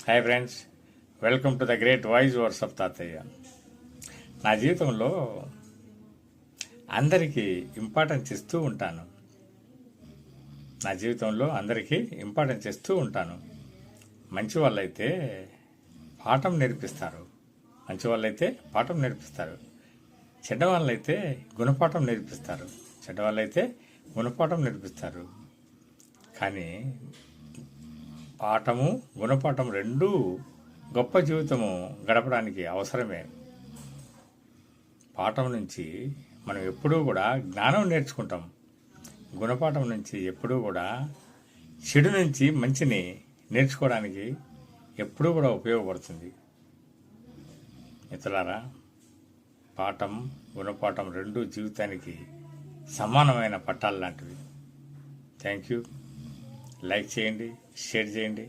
Hi friends, welcome to the great voice overs of తాతయ్య. నా జీవితంలో అందరికీ ఇంపార్టెన్స్ ఇస్తూ ఉంటాను. మంచి వాళ్ళైతే పాఠం నేర్పిస్తారు. చెడ్డవాళ్ళైతే గుణపాఠం నేర్పిస్తారు. కానీ పాఠము గుణపాఠం రెండూ గొప్ప జీవితము గడపడానికి అవసరమే. పాఠం నుంచి మనం ఎప్పుడూ కూడా జ్ఞానం నేర్చుకుంటాం. గుణపాఠం నుంచి ఎప్పుడూ కూడా చెడు నుంచి మంచిని నేర్చుకోవడానికి ఎప్పుడూ కూడా ఉపయోగపడుతుంది. మిత్రులారా, పాఠం గుణపాఠం రెండూ జీవితానికి సమానమైన పట్టాలు లాంటివి. Thank you. లైక్ చేయండి, షేర్ చేయండి,